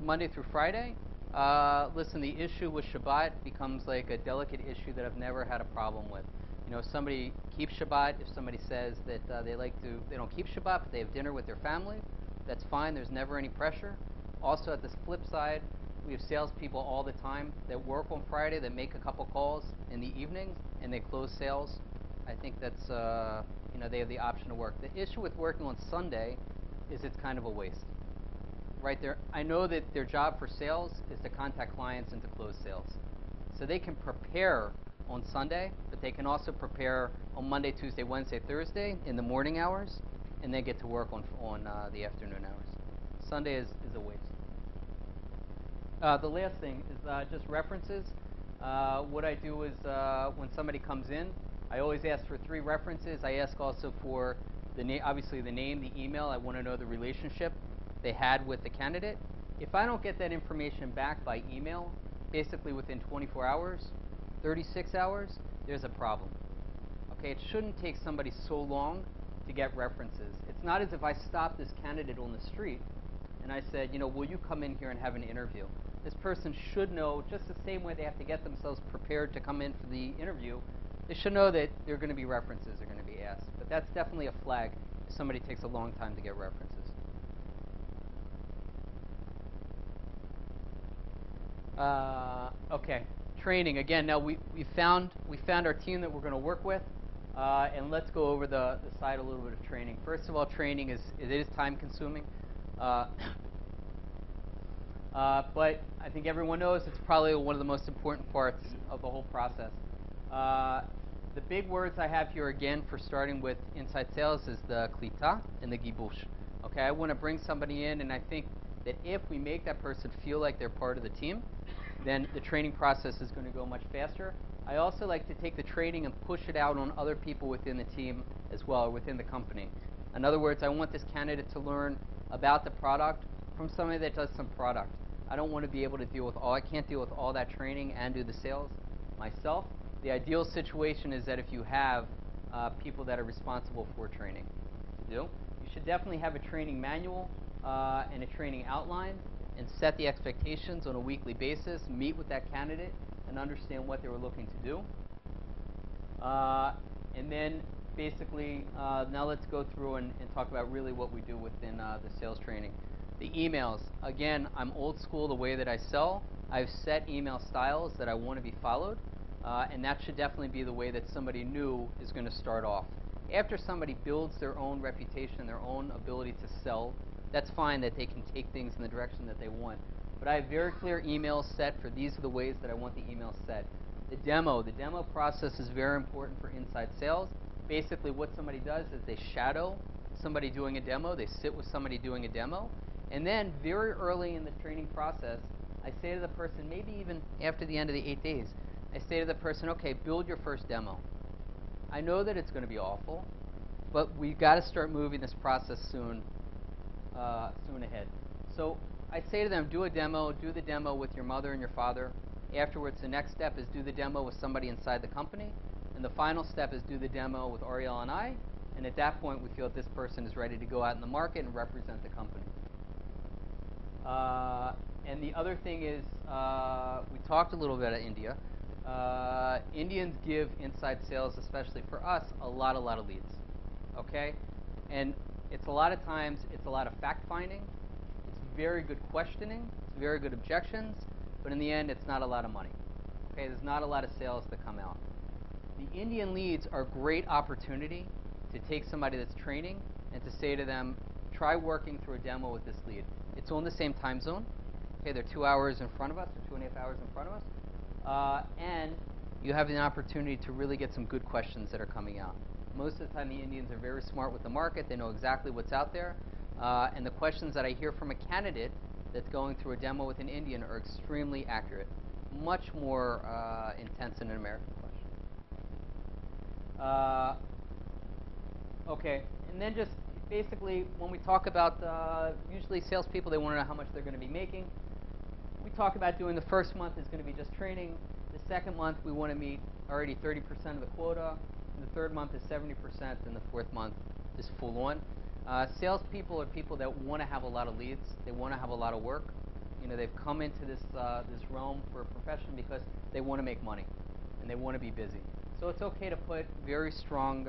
Monday through Friday. Listen, the issue with Shabbat becomes like a delicate issue that I've never had a problem with. You know, if somebody keeps Shabbat, if somebody says that they don't keep Shabbat, but they have dinner with their family, that's fine. There's never any pressure. Also, at this flip side, we have salespeople all the time that work on Friday, that make a couple calls in the evenings, and they close sales. I think that's, you know, they have the option to work. The issue with working on Sunday is it's kind of a waste. Right there, I know that their job for sales is to contact clients and to close sales. So they can prepare on Sunday, but they can also prepare on Monday, Tuesday, Wednesday, Thursday in the morning hours, and then get to work on the afternoon hours. Sunday is a waste. The last thing is just references. What I do is when somebody comes in, I always ask for 3 references. I ask also for obviously the name, the email. I want to know the relationship they had with the candidate. If I don't get that information back by email, basically within 24 hours, 36 hours, there's a problem. Okay, it shouldn't take somebody so long to get references. It's not as if I stopped this candidate on the street and I said, you know, will you come in here and have an interview? This person should know, just the same way they have to get themselves prepared to come in for the interview, they should know that there are going to be references that are going to be asked. But that's definitely a flag if somebody takes a long time to get references. Okay, training. Again, now we found our team that we're going to work with, and let's go over the side a little bit of training. First of all, training is time consuming, but I think everyone knows it's probably one of the most important parts of the whole process. The big words I have here again for starting with inside sales is the klita and the gibush. Okay, I want to bring somebody in, and I think that if we make that person feel like they're part of the team, then the training process is going to go much faster. I also like to take the training and push it out on other people within the team as well, or within the company. In other words, I want this candidate to learn about the product from somebody that does some product. I don't want to be able to deal with I can't deal with all that training and do the sales myself. The ideal situation is that if you have people that are responsible for training to do. You should definitely have a training manual and a training outline, and set the expectations on a weekly basis, meet with that candidate and understand what they were looking to do. And then basically, now let's go through and talk about really what we do within the sales training. The emails, again, I'm old school the way that I sell. I've set email styles that I want to be followed, and that should definitely be the way that somebody new is going to start off. After somebody builds their own reputation, their own ability to sell, that's fine that they can take things in the direction that they want. But I have very clear emails set for these are the ways that I want the email set. The demo process is very important for inside sales. Basically what somebody does is they shadow somebody doing a demo, they sit with somebody doing a demo, and then very early in the training process, I say to the person, maybe even after the end of the 8 days, I say to the person, okay, build your first demo. I know that it's going to be awful, but we've got to start moving this process soon ahead. So I say to them, do the demo with your mother and your father. Afterwards, the next step is do the demo with somebody inside the company. And the final step is do the demo with Ariel and I. And at that point, we feel that this person is ready to go out in the market and represent the company. And the other thing is, we talked a little bit about India. Indians give inside sales, especially for us, a lot of leads. Okay? And it's a lot of times, it's a lot of fact-finding. It's very good questioning. It's very good objections. But in the end, it's not a lot of money. Okay? There's not a lot of sales that come out. The Indian leads are a great opportunity to take somebody that's training and to say to them, try working through a demo with this lead. It's on the same time zone. Okay, they're 2 hours in front of us, or 2.5 hours in front of us. And you have an opportunity to really get some good questions that are coming out. Most of the time, the Indians are very smart with the market. They know exactly what's out there. And the questions that I hear from a candidate that's going through a demo with an Indian are extremely accurate, much more intense than an American question. Okay, and then just basically when we talk about, usually salespeople, they want to know how much they're going to be making. We talk about doing the first month is going to be just training. The second month, we want to meet already 30% of the quota. And the third month is 70%, and the fourth month is full on. Salespeople are people that want to have a lot of leads. They want to have a lot of work. they've come into this realm for a profession because they want to make money and they want to be busy. So it's okay to put very strong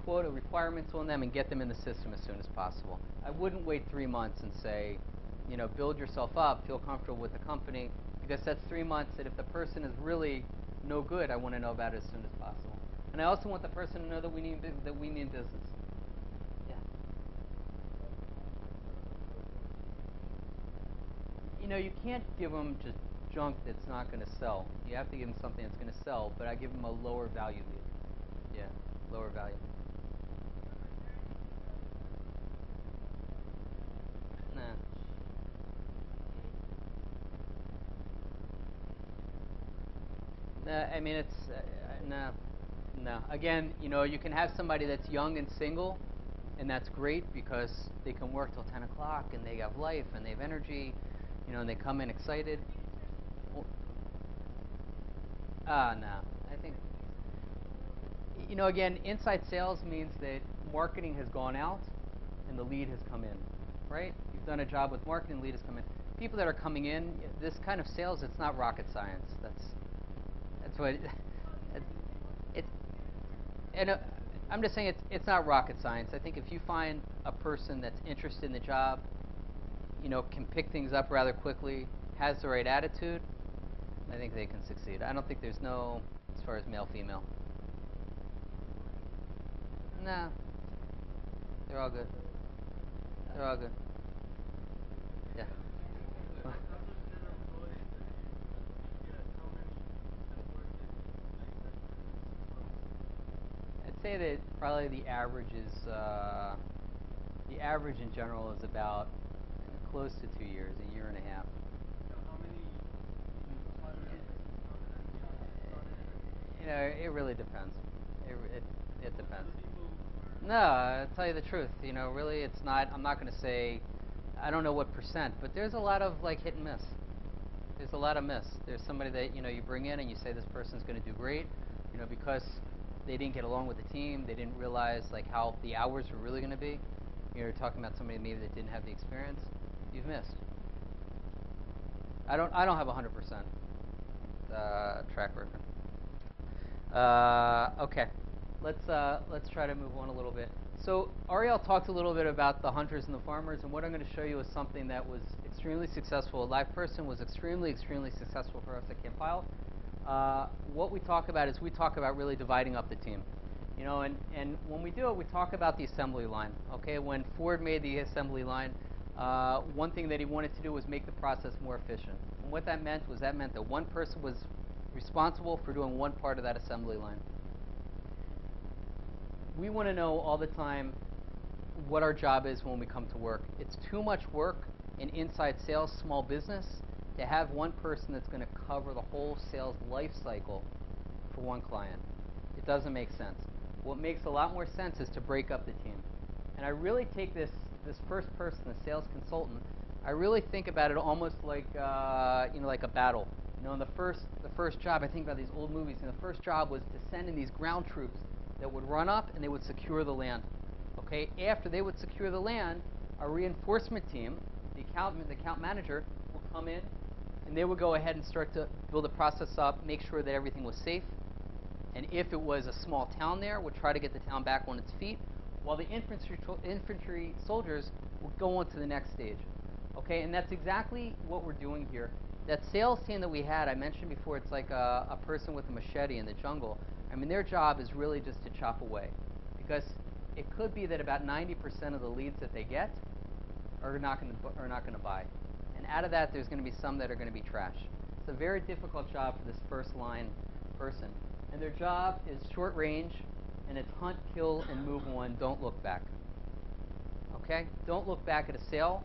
quota requirements on them and get them in the system as soon as possible. I wouldn't wait 3 months and say, build yourself up, feel comfortable with the company, because that's 3 months that if the person is really no good, I want to know about it as soon as possible. And I also want the person to know that we need business. Yeah. You can't give them just junk that's not going to sell. You have to give them something that's going to sell, but I give them a lower value lead. Yeah, lower value. Nah. Nah, I mean, it's, no. No. Again, you can have somebody that's young and single, and that's great because they can work till 10 o'clock, and they have life, and they have energy, and they come in excited. No. I think, again, inside sales means that marketing has gone out and the lead has come in, right? You've done a job with marketing, lead has come in. People that are coming in, this kind of sales, it's not rocket science. That's what it's. And I'm just saying it's not rocket science. I think if you find a person that's interested in the job, can pick things up rather quickly, has the right attitude, I think they can succeed. I don't think there's no, as far as male, female. No, they're all good. They're all good. Yeah. I'd say that probably the average in general is about close to 2 years, a year and a half. It really depends. It depends. No, I'll tell you the truth. Really, it's not. I'm not going to say. I don't know what percent, but there's a lot of hit and miss. There's a lot of miss. There's somebody that you bring in and you say this person's going to do great, because they didn't get along with the team. They didn't realize how the hours were really going to be. You're talking about somebody maybe that didn't have the experience. You've missed. I don't have 100% track record. Okay, let's try to move on a little bit. So Ariel talked a little bit about the hunters and the farmers, and what I'm going to show you is something that was extremely successful. A live person was extremely successful for us at Kampyle. What we talk about is we talk about really dividing up the team. And when we do it, we talk about the assembly line. Okay, when Ford made the assembly line, one thing that he wanted to do was make the process more efficient. And what that meant that one person was responsible for doing one part of that assembly line. We want to know all the time what our job is when we come to work. It's too much work in inside sales, small business, to have one person that's going to cover the whole sales life cycle for one client. It doesn't make sense. What makes a lot more sense is to break up the team. And I really take this first person, the sales consultant, I really think about it almost like like a battle. In the first job, I think about these old movies, and the first job was to send in these ground troops that would run up and they would secure the land. Okay, after they would secure the land, our reinforcement team, the account manager, will come in and they would go ahead and start to build the process up, make sure that everything was safe. And if it was a small town there, would try to get the town back on its feet, while the infantry soldiers would go on to the next stage. Okay, and that's exactly what we're doing here. That sales team that we had, I mentioned before, it's like a person with a machete in the jungle. I mean, their job is really just to chop away, because it could be that about 90% of the leads that they get are not going to buy, and out of that, there's going to be some that are going to be trash. It's a very difficult job for this first line person, and their job is short range, and it's hunt, kill, and move on. Don't look back. Okay? Don't look back at a sale.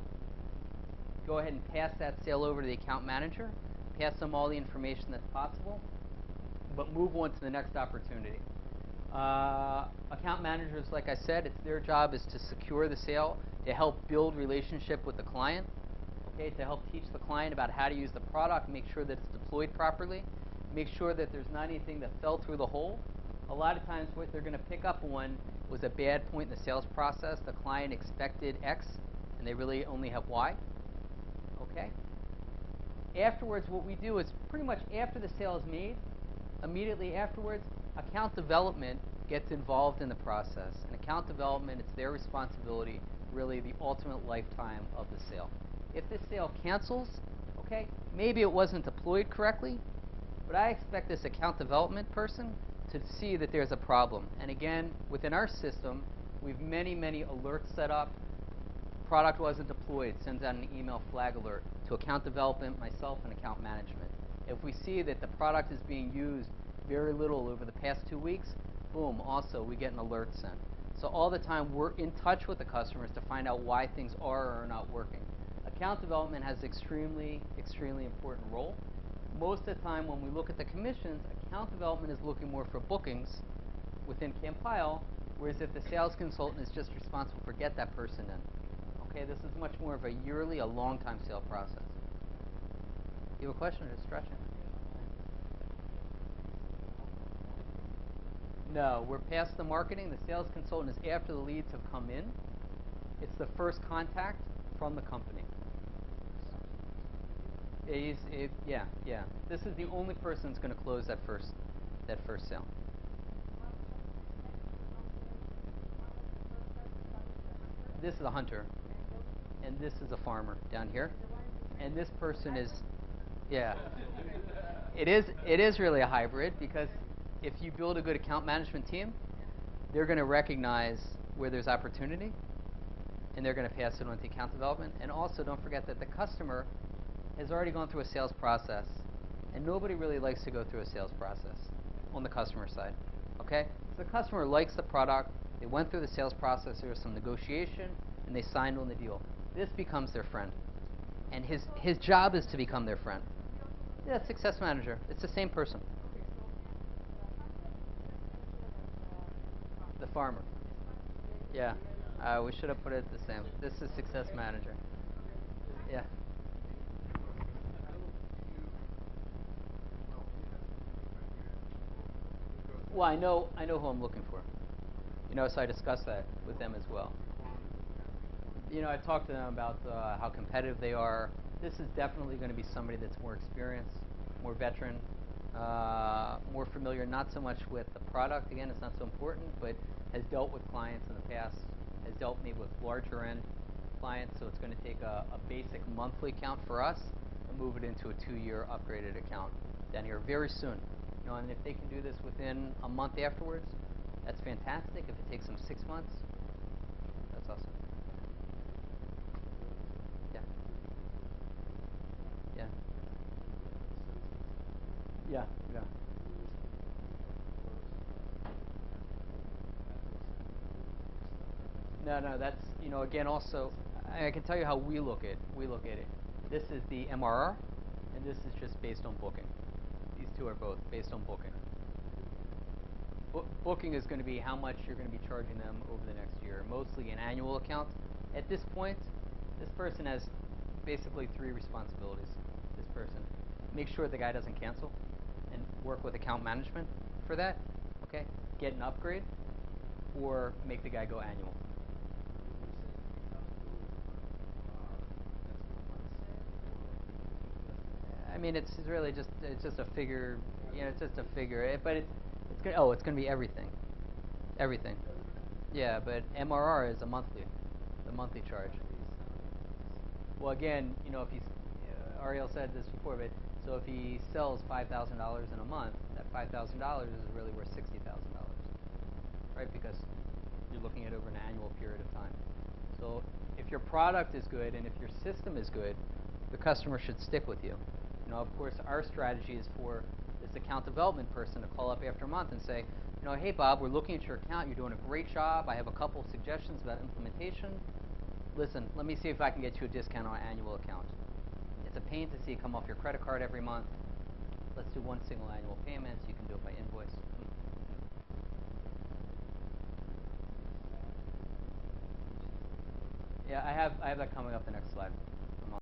Go ahead and pass that sale over to the account manager. Pass them all the information that's possible, but move on to the next opportunity. Account managers, like I said, it's their job is to secure the sale, to help build relationship with the client, okay, to help teach the client about how to use the product, make sure that it's deployed properly, make sure that there's not anything that fell through the hole. A lot of times what they're going to pick up on was a bad point in the sales process. The client expected X, and they really only have Y. Okay? Afterwards, what we do is pretty much after the sale is made, immediately afterwards, account development gets involved in the process. And account development, it's their responsibility, really the ultimate lifetime of the sale. If this sale cancels, okay, maybe it wasn't deployed correctly, but I expect this account development person to see that there's a problem. And again, within our system, we've many alerts set up. Product wasn't deployed, sends out an email flag alert to account development, myself, and account management. If we see that the product is being used very little over the past 2 weeks, boom, also we get an alert sent. So all the time we're in touch with the customers to find out why things are or are not working. Account development has extremely important role. Most of the time when we look at the commissions, account development is looking more for bookings within Kampyle, whereas if the sales consultant is just responsible for get that person in. Okay, this is much more of a yearly, a long time sale process. You have a question or just stretching? No, we're past the marketing. The sales consultant is after the leads have come in. It's the first contact from the company. Yeah. This is the only person that's going to close that first sale. This is a hunter, and this is a farmer down here, and this person is, yeah. It is really a hybrid, because if you build a good account management team, they're going to recognize where there's opportunity, and they're going to pass it on to account development. And also, don't forget that the customer has already gone through a sales process, and nobody really likes to go through a sales process on the customer side. Okay? So the customer likes the product, they went through the sales process, there was some negotiation, and they signed on the deal. This becomes their friend, and his job is to become their friend. Yeah, success manager. It's the same person. The farmer. Yeah. We should have put it the same. This is success manager. Yeah. Well, I know who I'm looking for. So I discussed that with them as well. I talked to them about how competitive they are. This is definitely going to be somebody that's more experienced, more veteran, more familiar, not so much with the product. Again, it's not so important, but has dealt with clients in the past, has dealt maybe with larger end clients. So it's going to take a basic monthly account for us and move it into a 2-year upgraded account down here very soon. And if they can do this within a month afterwards, that's fantastic. If it takes them 6 months, that's awesome. Yeah. No, that's, again, also, I can tell you how we look at it. This is the MRR, and this is just based on booking. These two are both based on booking. Booking is going to be how much you're going to be charging them over the next year, mostly an annual account. At this point, this person has basically 3 responsibilities. This person, make sure the guy doesn't cancel, and work with account management for that. Okay, get an upgrade, or make the guy go annual. I mean, it's really just a figure. It's just a figure. But it's going to be everything. Yeah, but MRR is the monthly charge. Well, again, if he's Ariel said this before, but so if he sells $5,000 in a month, that $5,000 is really worth $60,000, right? Because you're looking at over an annual period of time. So if your product is good and if your system is good, the customer should stick with you. Of course, our strategy is for this account development person to call up after a month and say, hey, Bob, we're looking at your account. You're doing a great job. I have a couple suggestions about implementation. Listen, let me see if I can get you a discount on an annual account. It's a pain to see it come off your credit card every month. Let's do one single annual payment. So you can do it by invoice. Yeah, I have that coming up the next slide.